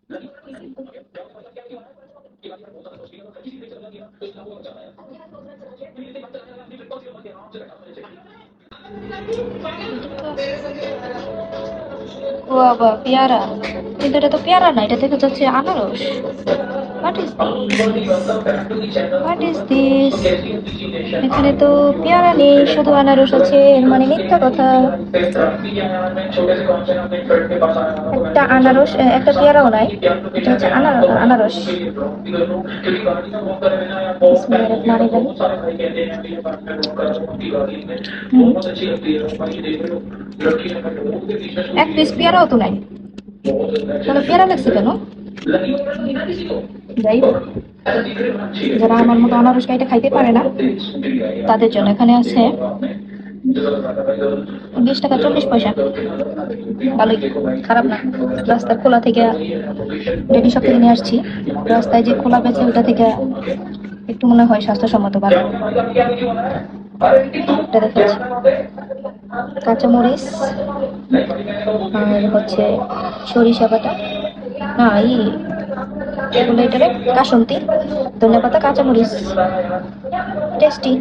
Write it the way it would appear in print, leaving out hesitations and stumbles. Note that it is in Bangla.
ও বাবা, পেয়ারা! কিন্তু এটা তো পেয়ারা না, এটা দেখা যাচ্ছে আনারস। What is this? What is this? এখানে তো পেয়ারা নেই, শুধু আনারস আছে, এর মানে মিথ্যা কথা। একটা আনারস, একটা পেয়ারাও নাই, এটা হচ্ছে আনারস। বিসমিল্লাহির রহমানির রহিম। এক পিস পেয়ারাও তো নাই, তাহলে পেয়ারা লাগছে কেন? যাই হোক, যারা আমার মতো আনারস কাইটা খাইতে পারে না তাদের জন্য এখানে আছে 20 টাকা 40 পয়সা। ভালোই, খারাপ না। রাস্তার খোলা থেকে ডেলি শপ থেকে নিয়ে আসছি, রাস্তায় যে খোলা বেচে ওইটা থেকে একটু মনে হয় স্বাস্থ্যসম্মত ভালো। এটা দেখাচ্ছি কাঁচামরিচ আর হচ্ছে সরিষা বাটা, না কি বলে এটারে, কাসন্তি, ধনে পাতা, কাঁচামরিচ, টেস্টি।